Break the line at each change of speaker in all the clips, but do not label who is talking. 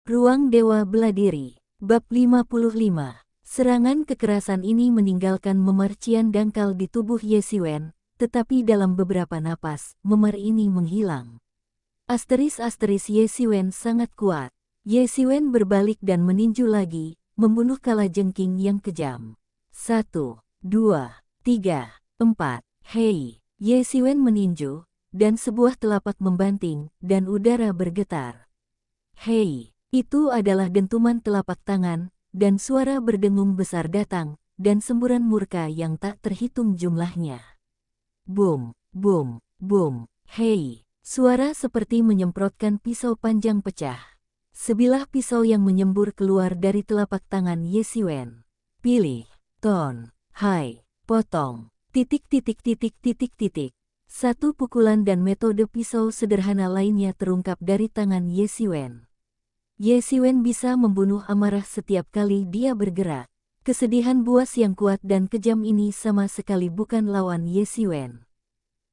Ruang Dewa Beladiri. Bab 55. Serangan kekerasan ini meninggalkan memarcian dangkal di tubuh Ye Xiwen, tetapi dalam beberapa napas, memar ini menghilang. Asteris Ye Xiwen sangat kuat. Ye Xiwen berbalik dan meninju lagi, membunuh kalajengking yang kejam. 1, 2, 3, 4. Hei! Ye Xiwen meninju, dan sebuah telapak membanting, dan udara bergetar. Hei! Itu adalah dentuman telapak tangan, dan suara berdengung besar datang, dan semburan murka yang tak terhitung jumlahnya. Boom, boom, boom. Hei! Suara seperti menyemprotkan pisau panjang pecah. Sebilah pisau yang menyembur keluar dari telapak tangan Ye Xiwen. Pilih, ton, hai, potong, titik. Satu pukulan dan metode pisau sederhana lainnya terungkap dari tangan Ye Xiwen. Ye Xiwen bisa membunuh amarah setiap kali dia bergerak. Kesedihan buas yang kuat dan kejam ini sama sekali bukan lawan Ye Xiwen.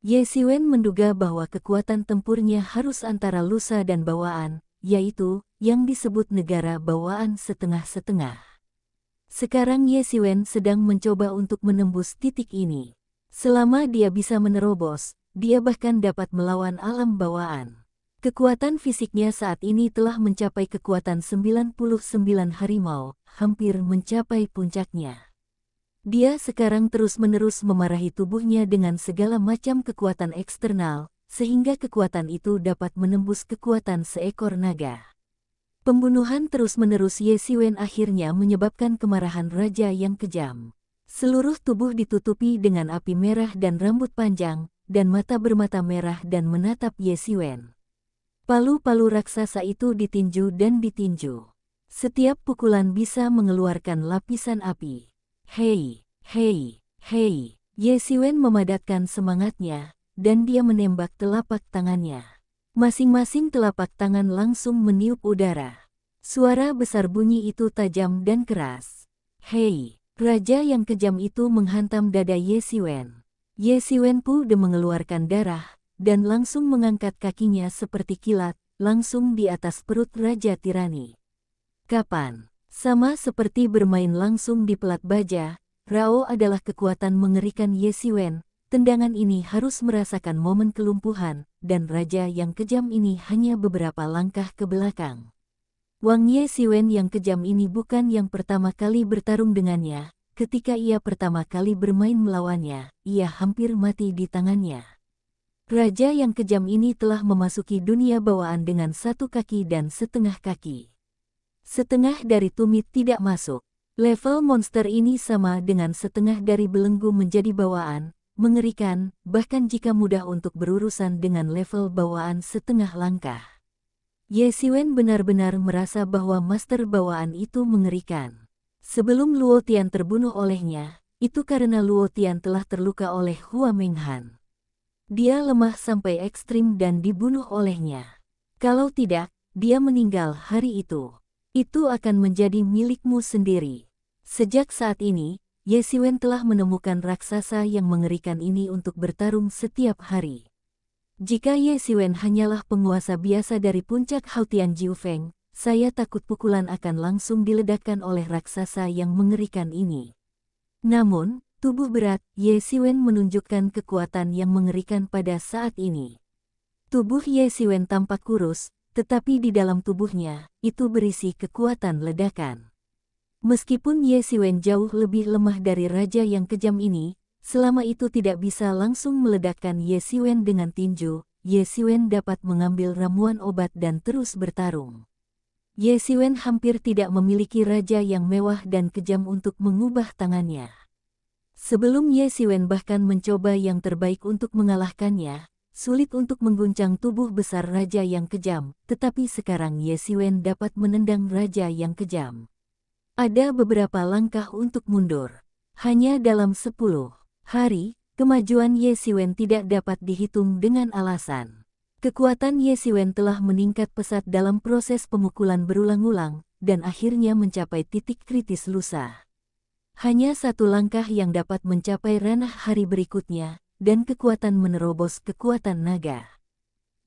Ye Xiwen menduga bahwa kekuatan tempurnya harus antara lusa dan bawaan, yaitu, yang disebut negara bawaan setengah-setengah. Sekarang Ye Xiwen sedang mencoba untuk menembus titik ini. Selama dia bisa menerobos, dia bahkan dapat melawan alam bawaan. Kekuatan fisiknya saat ini telah mencapai kekuatan 99 harimau, hampir mencapai puncaknya. Dia sekarang terus-menerus memarahi tubuhnya dengan segala macam kekuatan eksternal, sehingga kekuatan itu dapat menembus kekuatan seekor naga. Pembunuhan terus-menerus Ye Xiwen akhirnya menyebabkan kemarahan raja yang kejam. Seluruh tubuh ditutupi dengan api merah dan rambut panjang, dan mata bermata merah dan menatap Ye Xiwen. Palu-palu raksasa itu ditinju dan ditinju. Setiap pukulan bisa mengeluarkan lapisan api. Hei! Ye Xiwen memadatkan semangatnya, dan dia menembak telapak tangannya. Masing-masing telapak tangan langsung meniup udara. Suara besar bunyi itu tajam dan keras. Hei! Raja yang kejam itu menghantam dada Ye Xiwen. Ye Xiwen pun mengeluarkan darah, dan langsung mengangkat kakinya seperti kilat, langsung di atas perut Raja Tirani. Kapan? Sama seperti bermain langsung di pelat baja, Rao adalah kekuatan mengerikan Ye Xiwen. Tendangan ini harus merasakan momen kelumpuhan, dan Raja yang kejam ini hanya beberapa langkah ke belakang. Wang Ye Xiwen yang kejam ini bukan yang pertama kali bertarung dengannya. Ketika ia pertama kali bermain melawannya, ia hampir mati di tangannya. Raja yang kejam ini telah memasuki dunia bawaan dengan 1 kaki dan setengah kaki. Setengah dari tumit tidak masuk. Level monster ini sama dengan setengah dari belenggu menjadi bawaan, mengerikan, bahkan jika mudah untuk berurusan dengan level bawaan setengah langkah. Ye Xiwen benar-benar merasa bahwa master bawaan itu mengerikan. Sebelum Luo Tian terbunuh olehnya, itu karena Luo Tian telah terluka oleh Hua Menghan. Dia lemah sampai ekstrim dan dibunuh olehnya. Kalau tidak, dia meninggal hari itu. Itu akan menjadi milikmu sendiri. Sejak saat ini, Ye Xiwen telah menemukan raksasa yang mengerikan ini untuk bertarung setiap hari. Jika Ye Xiwen hanyalah penguasa biasa dari puncak Hautian Jiufeng, saya takut pukulan akan langsung diledakkan oleh raksasa yang mengerikan ini. Namun, tubuh berat Ye Xiwen menunjukkan kekuatan yang mengerikan pada saat ini. Tubuh Ye Xiwen tampak kurus, tetapi di dalam tubuhnya, itu berisi kekuatan ledakan. Meskipun Ye Xiwen jauh lebih lemah dari raja yang kejam ini, selama itu tidak bisa langsung meledakkan Ye Xiwen dengan tinju, Ye Xiwen dapat mengambil ramuan obat dan terus bertarung. Ye Xiwen hampir tidak memiliki raja yang mewah dan kejam untuk mengubah tangannya. Sebelum Ye Xiwen bahkan mencoba yang terbaik untuk mengalahkannya, sulit untuk mengguncang tubuh besar raja yang kejam, tetapi sekarang Ye Xiwen dapat menendang raja yang kejam. Ada beberapa langkah untuk mundur. Hanya dalam 10 hari, kemajuan Ye Xiwen tidak dapat dihitung dengan alasan. Kekuatan Ye Xiwen telah meningkat pesat dalam proses pemukulan berulang-ulang, dan akhirnya mencapai titik kritis lusa. Hanya 1 langkah yang dapat mencapai ranah hari berikutnya, dan kekuatan menerobos kekuatan naga.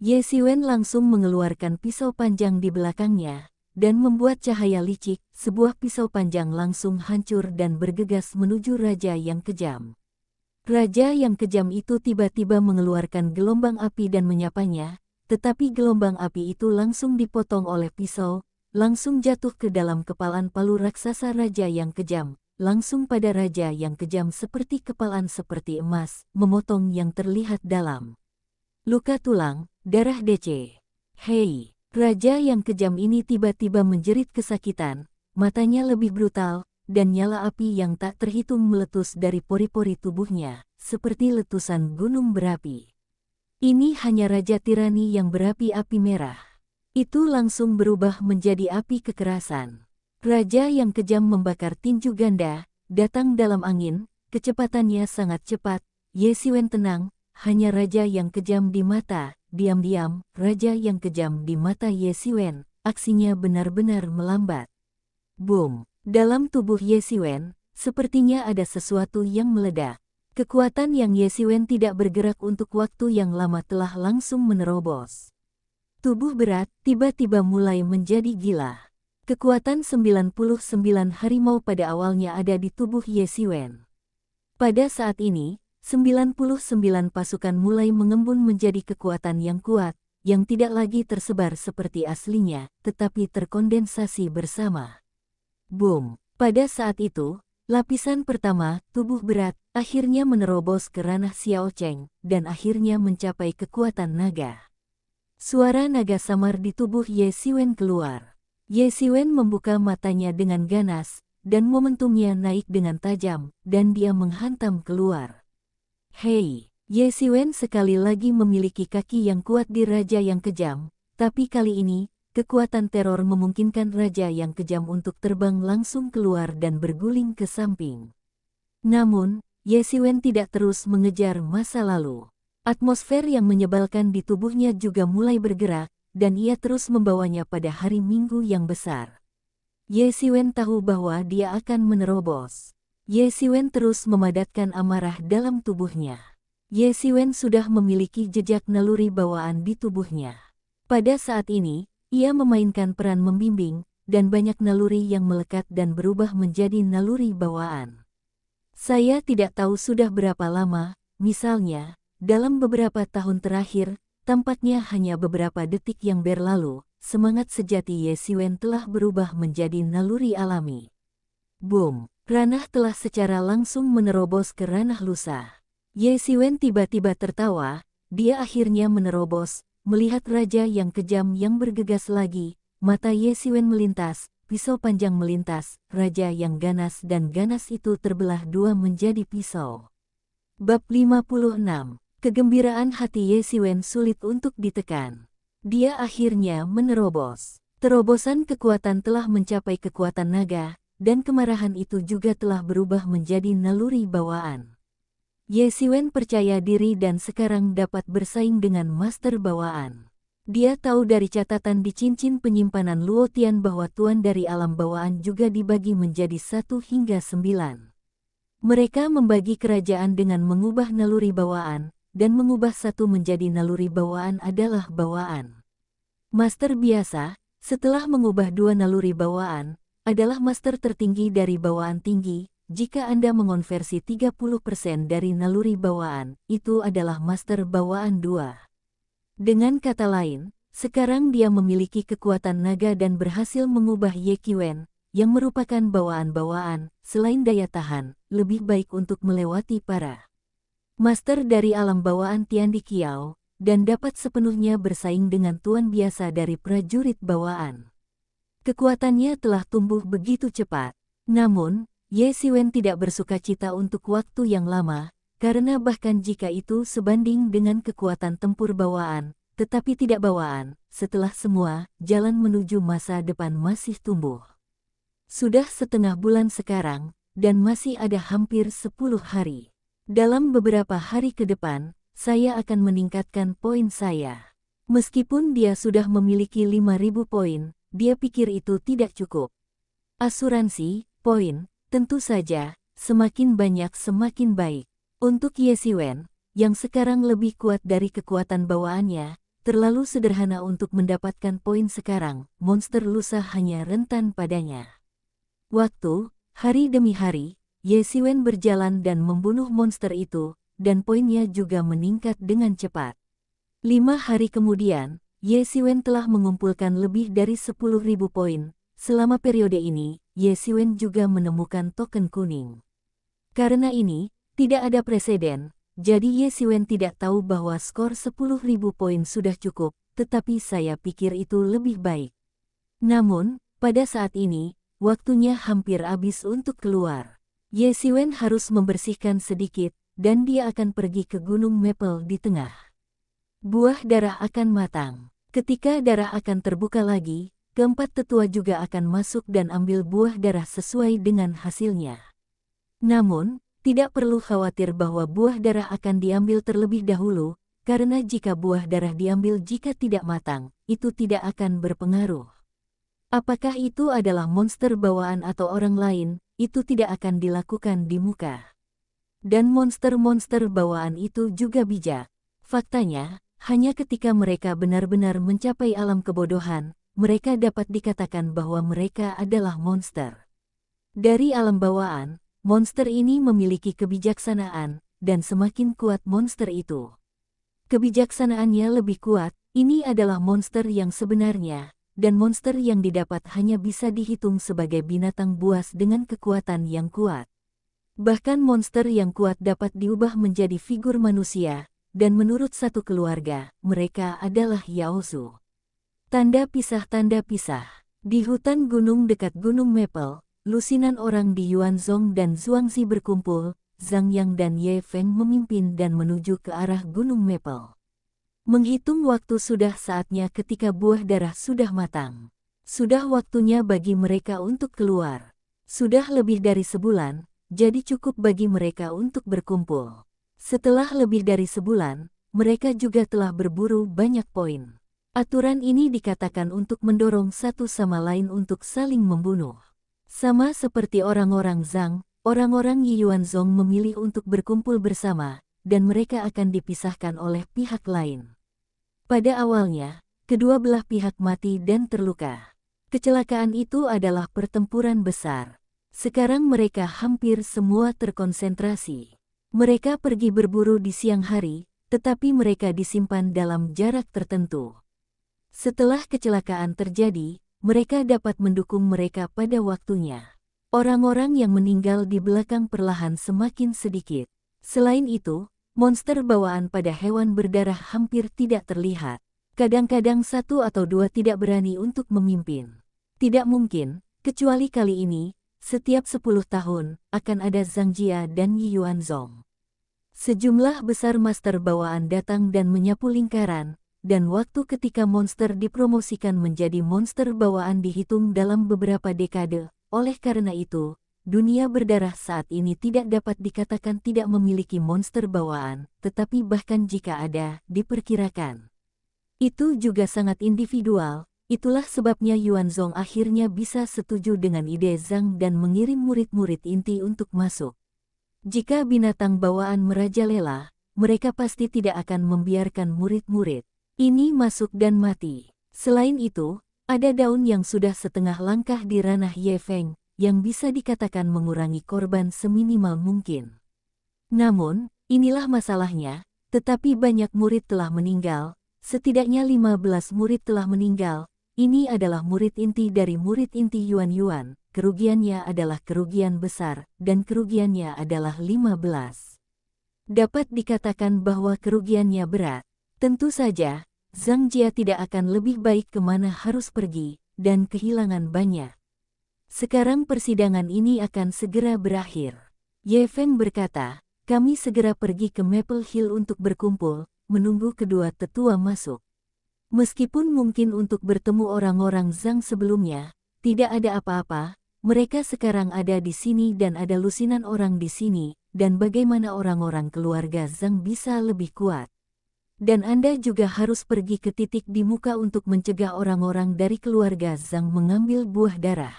Ye Xiwen langsung mengeluarkan pisau panjang di belakangnya, dan membuat cahaya licik, sebuah pisau panjang langsung hancur dan bergegas menuju raja yang kejam. Raja yang kejam itu tiba-tiba mengeluarkan gelombang api dan menyapanya, tetapi gelombang api itu langsung dipotong oleh pisau, langsung jatuh ke dalam kepalan palu raksasa raja yang kejam, langsung pada raja yang kejam seperti kepalan seperti emas, memotong yang terlihat dalam. Luka tulang, darah DC. Hei, raja yang kejam ini tiba-tiba menjerit kesakitan, matanya lebih brutal, dan nyala api yang tak terhitung meletus dari pori-pori tubuhnya, seperti letusan gunung berapi. Ini hanya raja tirani yang berapi-api merah. Itu langsung berubah menjadi api kekerasan. Raja yang kejam membakar tinju ganda, datang dalam angin, kecepatannya sangat cepat. Ye Xiwen tenang, hanya raja yang kejam di mata. Diam-diam, raja yang kejam di mata Ye Xiwen, aksinya benar-benar melambat. Boom! Dalam tubuh Ye Xiwen, sepertinya ada sesuatu yang meledak. Kekuatan yang Ye Xiwen tidak bergerak untuk waktu yang lama telah langsung menerobos. Tubuh berat tiba-tiba mulai menjadi gila. Kekuatan 99 harimau pada awalnya ada di tubuh Ye Xiwen. Pada saat ini, 99 pasukan mulai mengembun menjadi kekuatan yang kuat, yang tidak lagi tersebar seperti aslinya, tetapi terkondensasi bersama. Boom! Pada saat itu, lapisan pertama, tubuh berat, akhirnya menerobos ke ranah Xiao Cheng, dan akhirnya mencapai kekuatan naga. Suara naga samar di tubuh Ye Xiwen keluar. Ye Xiwen membuka matanya dengan ganas, dan momentumnya naik dengan tajam, dan dia menghantam keluar. Hei, Ye Xiwen sekali lagi memiliki kaki yang kuat di raja yang kejam, tapi kali ini, kekuatan teror memungkinkan raja yang kejam untuk terbang langsung keluar dan berguling ke samping. Namun, Ye Xiwen tidak terus mengejar masa lalu. Atmosfer yang menyebalkan di tubuhnya juga mulai bergerak, dan ia terus membawanya pada hari Minggu yang besar. Ye Xiwen tahu bahwa dia akan menerobos. Ye Xiwen terus memadatkan amarah dalam tubuhnya. Ye Xiwen sudah memiliki jejak naluri bawaan di tubuhnya. Pada saat ini, ia memainkan peran membimbing, dan banyak naluri yang melekat dan berubah menjadi naluri bawaan. Saya tidak tahu sudah berapa lama, misalnya, dalam beberapa tahun terakhir, tampaknya hanya beberapa detik yang berlalu, semangat sejati Ye Xiwen telah berubah menjadi naluri alami. Boom! Ranah telah secara langsung menerobos ke ranah lusa. Ye Xiwen tiba-tiba tertawa, dia akhirnya menerobos, melihat raja yang kejam yang bergegas lagi, mata Ye Xiwen melintas, pisau panjang melintas, raja yang ganas dan ganas itu terbelah dua menjadi pisau. Bab 56. Kegembiraan hati Ye Xiwen sulit untuk ditekan. Dia akhirnya menerobos. Terobosan kekuatan telah mencapai kekuatan naga, dan kemarahan itu juga telah berubah menjadi naluri bawaan. Ye Xiwen percaya diri dan sekarang dapat bersaing dengan master bawaan. Dia tahu dari catatan di cincin penyimpanan Luo Tian bahwa tuan dari alam bawaan juga dibagi menjadi 1 hingga 9. Mereka membagi kerajaan dengan mengubah naluri bawaan, dan mengubah satu menjadi naluri bawaan adalah bawaan. Master biasa, setelah mengubah 2 naluri bawaan, adalah master tertinggi dari bawaan tinggi. Jika Anda mengonversi 30% dari naluri bawaan, itu adalah master bawaan 2. Dengan kata lain, sekarang dia memiliki kekuatan naga dan berhasil mengubah Ye Xiwen, yang merupakan bawaan-bawaan, selain daya tahan, lebih baik untuk melewati para master dari alam bawaan Tiandi Kiao, dan dapat sepenuhnya bersaing dengan tuan biasa dari prajurit bawaan. Kekuatannya telah tumbuh begitu cepat. Namun, Ye Xiwen tidak bersukacita untuk waktu yang lama, karena bahkan jika itu sebanding dengan kekuatan tempur bawaan, tetapi tidak bawaan, setelah semua, jalan menuju masa depan masih tumbuh. Sudah setengah bulan sekarang, dan masih ada hampir 10 hari. Dalam beberapa hari ke depan, saya akan meningkatkan poin saya. Meskipun dia sudah memiliki 5.000 poin, dia pikir itu tidak cukup. Asuransi, poin, tentu saja, semakin banyak semakin baik. Untuk Ye Xiwen, yang sekarang lebih kuat dari kekuatan bawaannya, terlalu sederhana untuk mendapatkan poin sekarang, monster lusa hanya rentan padanya. Waktu, hari demi hari, Ye Xiwen berjalan dan membunuh monster itu, dan poinnya juga meningkat dengan cepat. 5 hari kemudian, Ye Xiwen telah mengumpulkan lebih dari 10.000 poin. Selama periode ini, Ye Xiwen juga menemukan token kuning. Karena ini, tidak ada preseden, jadi Ye Xiwen tidak tahu bahwa skor 10.000 poin sudah cukup, tetapi saya pikir itu lebih baik. Namun, pada saat ini, waktunya hampir habis untuk keluar. Ye Xiwen harus membersihkan sedikit, dan dia akan pergi ke Gunung Maple di tengah. Buah darah akan matang. Ketika darah akan terbuka lagi, keempat tetua juga akan masuk dan ambil buah darah sesuai dengan hasilnya. Namun, tidak perlu khawatir bahwa buah darah akan diambil terlebih dahulu, karena jika buah darah diambil jika tidak matang, itu tidak akan berpengaruh. Apakah itu adalah monster bawaan atau orang lain, itu tidak akan dilakukan di muka. Dan monster-monster bawaan itu juga bijak. Faktanya, hanya ketika mereka benar-benar mencapai alam kebodohan, mereka dapat dikatakan bahwa mereka adalah monster. Dari alam bawaan, monster ini memiliki kebijaksanaan, dan semakin kuat monster itu. Kebijaksanaannya lebih kuat, ini adalah monster yang sebenarnya, dan monster yang didapat hanya bisa dihitung sebagai binatang buas dengan kekuatan yang kuat. Bahkan monster yang kuat dapat diubah menjadi figur manusia, dan menurut satu keluarga, mereka adalah Yaozu. Tanda pisah. Di hutan gunung dekat Gunung Maple, lusinan orang di Yuanzhong dan Zhuangzi berkumpul, Zhang Yang dan Ye Feng memimpin dan menuju ke arah Gunung Maple. Menghitung waktu sudah saatnya ketika buah darah sudah matang. Sudah waktunya bagi mereka untuk keluar. Sudah lebih dari sebulan, jadi cukup bagi mereka untuk berkumpul. Setelah lebih dari sebulan, mereka juga telah berburu banyak poin. Aturan ini dikatakan untuk mendorong satu sama lain untuk saling membunuh. Sama seperti orang-orang Zhang, orang-orang Yuanzhong memilih untuk berkumpul bersama, dan mereka akan dipisahkan oleh pihak lain. Pada awalnya, kedua belah pihak mati dan terluka. Kecelakaan itu adalah pertempuran besar. Sekarang mereka hampir semua terkonsentrasi. Mereka pergi berburu di siang hari, tetapi mereka disimpan dalam jarak tertentu. Setelah kecelakaan terjadi, mereka dapat mendukung mereka pada waktunya. Orang-orang yang meninggal di belakang perlahan semakin sedikit. Selain itu, monster bawaan pada hewan berdarah hampir tidak terlihat. Kadang-kadang satu atau dua tidak berani untuk memimpin. Tidak mungkin, kecuali kali ini, setiap 10 tahun, akan ada Zhang Jia dan Yi Yuanzhong. Sejumlah besar master bawaan datang dan menyapu lingkaran, dan waktu ketika monster dipromosikan menjadi monster bawaan dihitung dalam beberapa dekade. Oleh karena itu, dunia berdarah saat ini tidak dapat dikatakan tidak memiliki monster bawaan, tetapi bahkan jika ada, diperkirakan. Itu juga sangat individual. Itulah sebabnya Yuanzhong akhirnya bisa setuju dengan ide Zhang dan mengirim murid-murid inti untuk masuk. Jika binatang bawaan merajalela, mereka pasti tidak akan membiarkan murid-murid ini masuk dan mati. Selain itu, ada daun yang sudah setengah langkah di ranah Ye Feng, yang bisa dikatakan mengurangi korban seminimal mungkin. Namun, inilah masalahnya, tetapi banyak murid telah meninggal, setidaknya 15 murid telah meninggal. Ini adalah murid inti dari murid inti Yuan. Kerugiannya adalah kerugian besar, dan kerugiannya adalah 15. Dapat dikatakan bahwa kerugiannya berat. Tentu saja, Zhang Jia tidak akan lebih baik kemana harus pergi, dan kehilangan banyak. Sekarang persidangan ini akan segera berakhir. Ye Feng berkata, kami segera pergi ke Maple Hill untuk berkumpul, menunggu kedua tetua masuk. Meskipun mungkin untuk bertemu orang-orang Zhang sebelumnya, tidak ada apa-apa, mereka sekarang ada di sini dan ada lusinan orang di sini, dan bagaimana orang-orang keluarga Zhang bisa lebih kuat. Dan Anda juga harus pergi ke titik di muka untuk mencegah orang-orang dari keluarga Zhang mengambil buah darah.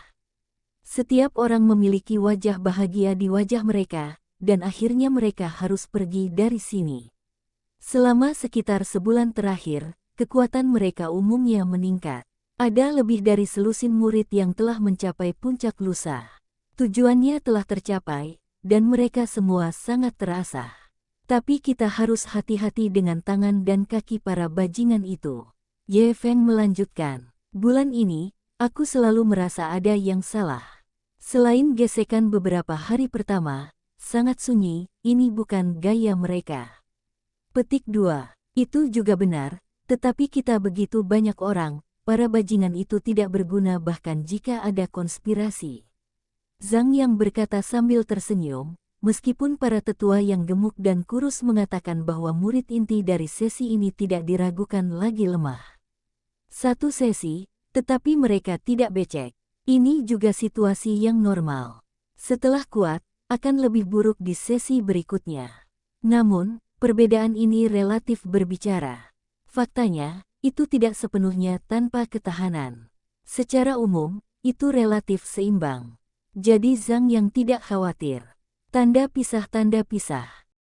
Setiap orang memiliki wajah bahagia di wajah mereka, dan akhirnya mereka harus pergi dari sini. Selama sekitar sebulan terakhir, kekuatan mereka umumnya meningkat. Ada lebih dari selusin murid yang telah mencapai puncak lusa. Tujuannya telah tercapai, dan mereka semua sangat terasa. Tapi kita harus hati-hati dengan tangan dan kaki para bajingan itu. Ye Feng melanjutkan, bulan ini, aku selalu merasa ada yang salah. Selain gesekan beberapa hari pertama, sangat sunyi, ini bukan gaya mereka. Petik 2. Itu juga benar, tetapi kita begitu banyak orang, para bajingan itu tidak berguna bahkan jika ada konspirasi. Zhang Yang berkata sambil tersenyum, meskipun para tetua yang gemuk dan kurus mengatakan bahwa murid inti dari sesi ini tidak diragukan lagi lemah. Satu sesi, tetapi mereka tidak becek. Ini juga situasi yang normal. Setelah kuat, akan lebih buruk di sesi berikutnya. Namun, perbedaan ini relatif berbicara. Faktanya, itu tidak sepenuhnya tanpa ketahanan. Secara umum, itu relatif seimbang. Jadi Zhang yang tidak khawatir. Tanda pisah.